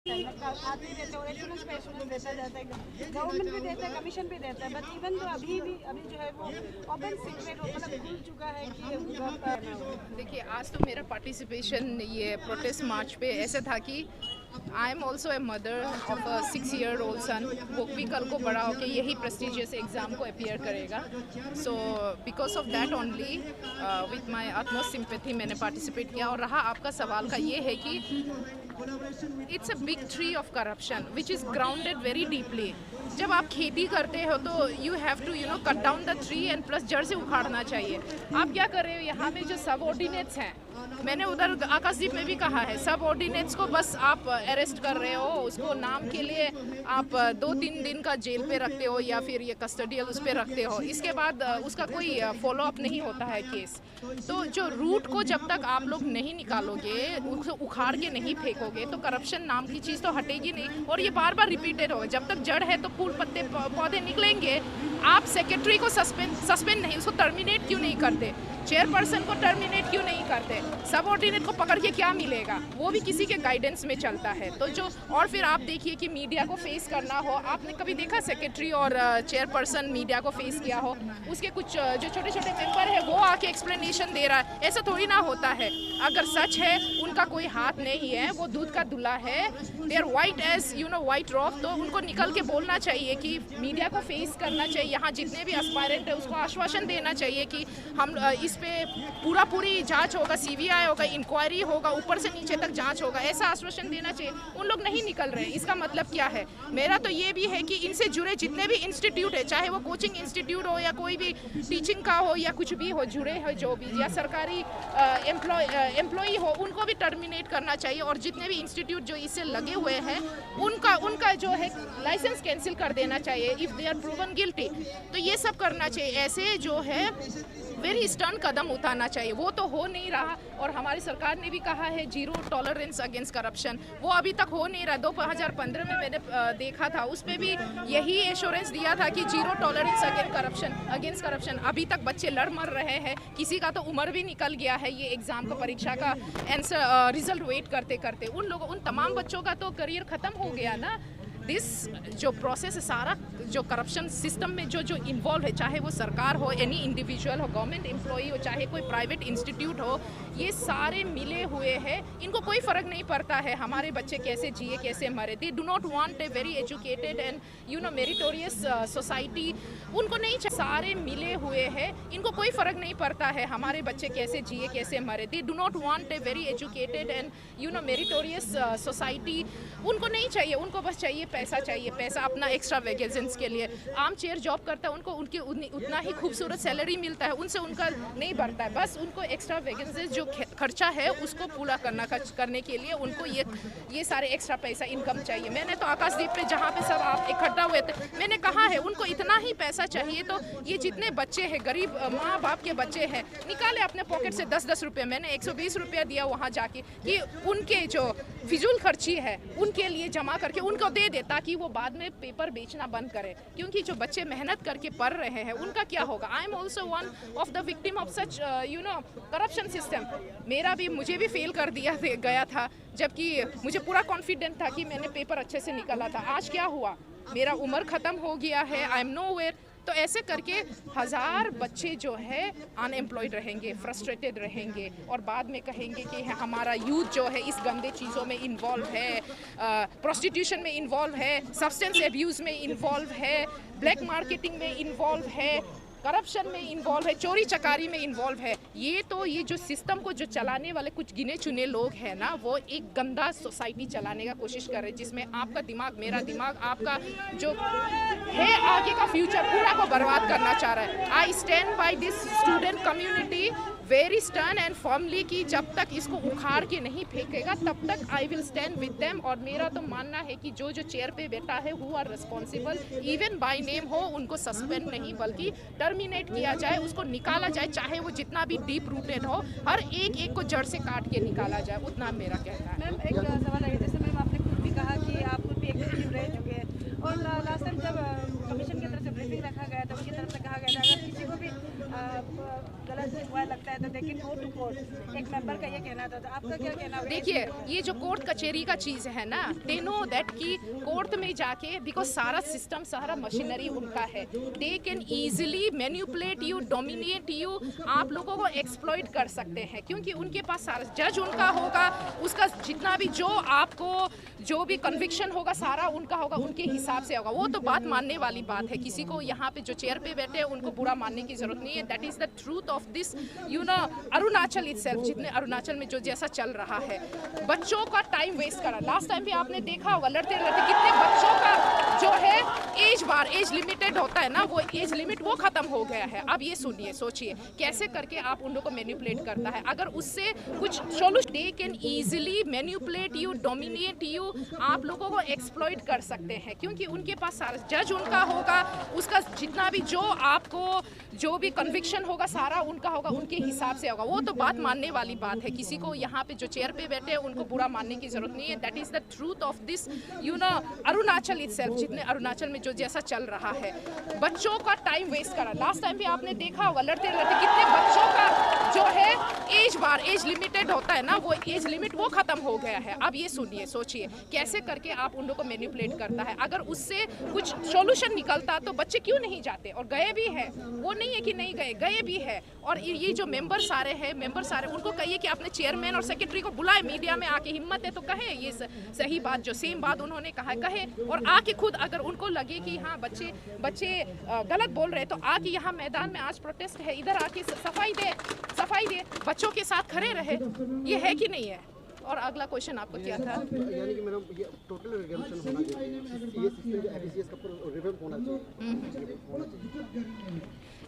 आते ही देते हैं, इंश्योरेंस पे इंश्योरेंस देता जाता है, गवर्नमेंट भी देता है, कमीशन भी देता है, बट इवन तो अभी जो है वो ओपन सीक्रेट मतलब खुल चुका है कि देखिए, आज तो मेरा पार्टिसिपेशन ये प्रोटेस्ट मार्च पे ऐसा था कि I am also a mother of a 6-year-old सन। वो भी कल को बड़ा होकर यही प्रेस्टिजियस एग्ज़ाम को अपीयर करेगा। So because of that only with my utmost sympathy मैंने पार्टिसिपेट किया। और रहा आपका सवाल का ये है कि it's a big tree of corruption which is grounded very deeply. जब आप खेती करते हो तो you have to cut down the tree and plus जड़ से उखाड़ना चाहिए। आप क्या कर रहे हो, यहाँ में जो सब ऑर्डिनेट्स हैं, मैंने उधर आकाशदीप में भी कहा है, सब ऑर्डिनेट्स को बस आप अरेस्ट कर रहे हो, उसको नाम के लिए आप 2-3 दिन का जेल पे रखते हो या फिर ये कस्टडियल उस पर रखते हो, इसके बाद उसका कोई फॉलो अप नहीं होता है केस। तो जो रूट को जब तक आप लोग नहीं निकालोगे, उसको उखाड़ के नहीं फेंकोगे, तो करप्शन नाम की चीज़ तो हटेगी नहीं और ये बार बार रिपीटेड होगा। जब तक जड़ है तो फूल पत्ते पौधे निकलेंगे। आप सेक्रेटरी को सस्पेंड नहीं, उसको टर्मिनेट क्यों नहीं करते? चेयरपर्सन को टर्मिनेट क्यों नहीं करते? सब ऑर्डिनेट को पकड़ के क्या मिलेगा? वो भी किसी के गाइडेंस में चलता है। तो जो और फिर आप देखिए कि मीडिया को फेस करना हो, आपने कभी देखा सेक्रेटरी और चेयरपर्सन मीडिया को फेस किया हो? उसके कुछ जो छोटे छोटे मेंबर है वो आके एक्सप्लेनेशन दे रहा है, ऐसा थोड़ी ना होता है। अगर सच है उनका कोई हाथ नहीं है, वो दूध का दूल्हा है, they are white as white rock, तो उनको निकल के बोलना चाहिए कि मीडिया को फेस करना चाहिए। यहाँ जितने भी एस्पायरेंट है उसको आश्वासन देना चाहिए कि हम इस पे पूरी जांच होगा, सीबीआई होगा, इंक्वायरी होगा, ऊपर से नीचे तक जांच होगा, ऐसा आश्वासन देना चाहिए। उन लोग नहीं निकल रहे हैं। इसका मतलब क्या है? मेरा तो ये भी है कि इनसे जुड़े जितने भी इंस्टीट्यूट है, चाहे वो कोचिंग इंस्टीट्यूट हो या कोई भी टीचिंग का हो या कुछ भी हो, जुड़े हो जो भी, या सरकारी एम्प्लॉई हो, उनको भी टर्मिनेट करना चाहिए। और जितने भी इंस्टीट्यूट जो इससे लगे हुए हैं उनका जो है लाइसेंस कैंसिल कर देना चाहिए if they are proven guilty. तो ये सब करना चाहिए। ऐसे जो है वेरी स्टर्न कदम उठाना चाहिए। वो तो हो नहीं रहा। और हमारी सरकार ने भी कहा है जीरो टॉलरेंस अगेंस्ट करप्शन, वो अभी तक हो नहीं रहा। 2015 में मैंने देखा था, उस पर भी यही एश्योरेंस दिया था कि जीरो टॉलरेंस अगेंस्ट करप्शन। अभी तक बच्चे लड़ मर रहे हैं, किसी का तो उम्र भी निकल गया है ये एग्ज़ाम का, परीक्षा का आंसर रिजल्ट वेट करते करते। उन तमाम बच्चों का तो करियर ख़त्म हो गया ना। दिस जो प्रोसेस है सारा, जो करप्शन सिस्टम में जो इन्वॉल्व है, चाहे वो सरकार हो, एनी इंडिविजुअल हो, गवर्नमेंट एम्प्लॉई हो, चाहे कोई प्राइवेट इंस्टीट्यूट हो, ये सारे मिले हुए हैं। इनको कोई फ़र्क नहीं पड़ता है हमारे बच्चे कैसे जिए कैसे मरे। They do not want a very educated and meritorious society. उनको नहीं चाहिए। सारे मिले हुए हैं, इनको कोई फ़र्क नहीं पड़ता है हमारे बच्चे कैसे जिए कैसे मरे। They do not want a very educated and meritorious society. उनको नहीं चाहिए, उनको बस चाहिए पैसा, चाहिए पैसा अपना एक्स्ट्रा वैकेंसीज के लिए। आम चेयर जॉब करता है, उनकी उतना ही खूबसूरत सैलरी मिलता है, उनसे उनका नहीं बढ़ता है। बस उनको एक्स्ट्रा वैकेंसीज जो खर्चा है उसको पूरा करने के लिए उनको ये सारे एक्स्ट्रा पैसा इनकम चाहिए। मैंने तो आकाशदीप पे जहाँ पे सब आप इकट्ठा हुए थे, मैंने कहा है उनको इतना ही पैसा चाहिए। तो ये जितने बच्चे हैं, गरीब माँ बाप के बच्चे हैं, निकाले अपने पॉकेट से 10-10 रुपये। मैंने 120 रुपया दिया वहाँ जाके कि उनके जो फिजूल खर्ची है उनके लिए जमा करके उनको दे दे, ताकि वो बाद में पेपर बेचना बंद करे। क्योंकि जो बच्चे मेहनत करके पढ़ रहे हैं उनका क्या होगा? I am also one of the victim of such corruption system. मुझे भी फेल कर दिया गया था, जबकि मुझे पूरा कॉन्फिडेंट था कि मैंने पेपर अच्छे से निकाला था। आज क्या हुआ? मेरा उम्र ख़त्म हो गया है, आई एम नोवेयर। तो ऐसे करके 1000 बच्चे जो है अनएम्प्लॉयड रहेंगे, फ्रस्ट्रेटेड रहेंगे और बाद में कहेंगे कि हमारा यूथ जो है इस गंदे चीज़ों में इन्वॉल्व है, प्रोस्टिट्यूशन में इन्वॉल्व है, सब्सटेंस एब्यूज़ में इन्वॉल्व है, ब्लैक मार्केटिंग में इन्वॉल्व है, करप्शन में इन्वॉल्व है, चोरी चकारी में इन्वॉल्व है। ये जो सिस्टम को जो चलाने वाले कुछ गिने चुने लोग हैं ना, वो एक गंदा सोसाइटी चलाने का कोशिश कर रहे हैं, जिसमें आपका दिमाग, मेरा दिमाग, आपका जो है आगे का फ्यूचर पूरा को बर्बाद करना चाह रहा है। I stand by this student community very stern and firmly कि जब तक इसको उखाड़ के नहीं फेंकेगा तब तक I will stand with them. और मेरा तो मानना है कि जो चेयर पे बैठा है who are responsible, even by name हो, उनको सस्पेंड नहीं बल्कि टर्मिनेट किया जाए, उसको निकाला जाए, चाहे वो जितना भी डीप रूटेड हो, हर एक को जड़ से काट के निकाला जाए। उतना मेरा कहना है। मैम एक सवाल है, जैसे मैम आपने खुद भी कहा कि आप खुद भी एग्जीक्यूटिव रह चुके हैं और लास्ट टाइम जब कमीशन की तरफ से ब्रीफिंग रखा गया था, उनकी तरफ से कहा गया था अगर किसी को भी गलत हुआ लगता है तो they can go to court. एक मेंबर का ये कहना कहना था, आपका क्या कहना है? देखिए, ये जो कोर्ट कचहरी का चीज़ है ना, दे नो दैट कि कोर्ट में जाके बिकॉज सारा सिस्टम, सारा मशीनरी उनका है, they can easily manipulate you, dominate you, आप लोगों को एक्सप्लॉइट कर सकते हैं, क्योंकि उनके पास सारा जज उनका होगा, उसका जितना भी जो आपको जो भी कन्विक्शन होगा सारा उनका होगा, उनके हिसाब से होगा। वो तो बात मानने वाली बात है, किसी को यहाँ पे जो चेयर पे बैठे हैं उनको बुरा मानने की जरूरत नहीं है। That is the truth of this you know Arunachal itself, जितने अरुणाचल में जो जैसा चल रहा है, बच्चों का टाइम वेस्ट करा। लास्ट टाइम भी आपने देखा होगा, लड़ते लड़ते कितने बच्चों का जो है एज लिमिटेड होता है ना, वो एज लिमिट वो खत्म हो गया है। अब ये सुनिए, सोचिए कैसे करके आप उन लोगों को मैनिपुलेट करता है। अगर उससे कुछ solution, they can easily manipulate you, dominate you, आप लोगों को एक्सप्लॉइट कर सकते हैं, क्योंकि उनके पास सारा जज उनका होगा, उसका जितना भी जो आपको जो भी कन्विक्शन होगा सारा उनका होगा, उनके हिसाब से होगा। वो तो बात मानने वाली बात है, किसी को यहाँ पे जो चेयर पे बैठे हैं उनको बुरा मानने की जरूरत नहीं है। That is the truth of this you know Arunachal itself, जितने अरुणाचल में जो जैसा चल रहा है, बच्चों का टाइम वेस्ट करा। लास्ट टाइम भी आपने देखा होगा, लड़ते लड़ते कितने बच्चों का जो है एज लिमिटेड होता है ना, वो एज लिमिट वो खत्म हो गया है। अब ये सुनिए, सोचिए कैसे करके आप उन लोगों को मैनिपुलेट करता है। अगर उससे कुछ सॉल्यूशन निकलता तो बच्चे क्यों नहीं जाते, और गए भी है, वो नहीं है कि नहीं गए, गए भी है। और ये जो मेंबर सारे हैं, उनको कहिए कि अपने चेयरमैन और सेक्रेटरी को बुलाए, मीडिया में आके, हिम्मत है तो कहे ये सही बात, जो सेम बात उन्होंने कहा कहे, और आके खुद अगर उनको लगे कि हाँ बच्चे गलत बोल रहे हैं तो आके यहाँ मैदान में आज प्रोटेस्ट है, इधर आके सफाई दे, बच्चों के साथ खड़े रहे। ये है कि नहीं है? और अगला क्वेश्चन आपको क्या था? यानी कि मैडम ये टोटल रिवॉल्यूशन होना चाहिए, ये सिस्टम जो एफसीएस का पूरा रिवैम्प होना चाहिए।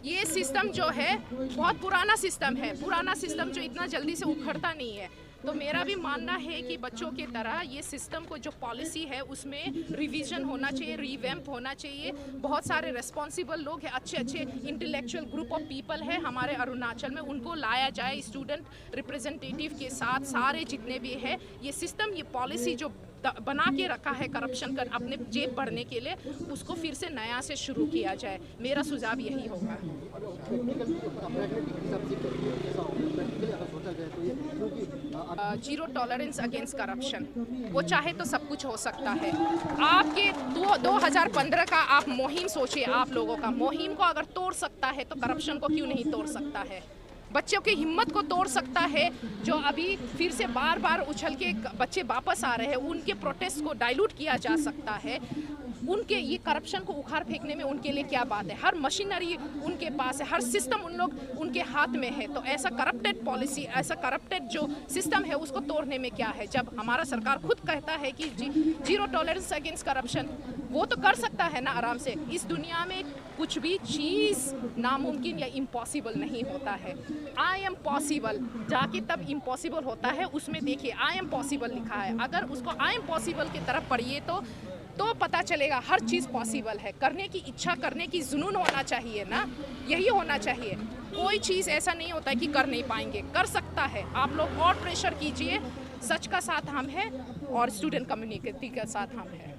ये सिस्टम जो है बहुत पुराना सिस्टम है, पुराना सिस्टम जो इतना जल्दी से उखड़ता नहीं है। तो मेरा भी मानना है कि बच्चों के तरह ये सिस्टम को जो पॉलिसी है उसमें रिवीजन होना चाहिए, रिवैम्प होना चाहिए। बहुत सारे रिस्पॉन्सिबल लोग हैं, अच्छे इंटेलेक्चुअल ग्रुप ऑफ पीपल है हमारे अरुणाचल में, उनको लाया जाए स्टूडेंट रिप्रेजेंटेटिव के साथ, सारे जितने भी है। ये सिस्टम, ये पॉलिसी जो बना के रखा है करप्शन कर अपने जेब भरने के लिए, उसको फिर से नया से शुरू किया जाए। मेरा सुझाव यही होगा। जीरो टॉलरेंस अगेंस्ट करप्शन, वो चाहे तो सब कुछ हो सकता है। आपके 2015 का आप मुहिम सोचिए, आप लोगों का मुहिम को अगर तोड़ सकता है तो करप्शन को क्यों नहीं तोड़ सकता है? बच्चों की हिम्मत को तोड़ सकता है, जो अभी फिर से बार उछल के बच्चे वापस आ रहे हैं, उनके प्रोटेस्ट को डाइल्यूट किया जा सकता है। उनके ये करप्शन को उखाड़ फेंकने में उनके लिए क्या बात है? हर मशीनरी उनके पास है, हर सिस्टम उनके हाथ में है। तो ऐसा करप्टेड पॉलिसी, ऐसा करप्टेड जो सिस्टम है उसको तोड़ने में क्या है? जब हमारा सरकार खुद कहता है कि जीरो टॉलरेंस अगेंस्ट करप्शन, वो तो कर सकता है ना आराम से। इस दुनिया में कुछ भी चीज़ नामुमकिन या इम्पॉसिबल नहीं होता है। आई एम पॉसिबल जाके तब इम्पॉसिबल होता है, उसमें देखिए आई एम पॉसिबल लिखा है। अगर उसको आई एम पॉसिबल की तरफ पढ़िए तो पता चलेगा हर चीज़ पॉसिबल है। करने की इच्छा, करने की जुनून होना चाहिए ना, यही होना चाहिए। कोई चीज़ ऐसा नहीं होता है कि कर नहीं पाएंगे, कर सकता है। आप लोग और प्रेशर कीजिए, सच का साथ हम हैं और स्टूडेंट कम्युनिटी का साथ हम हैं।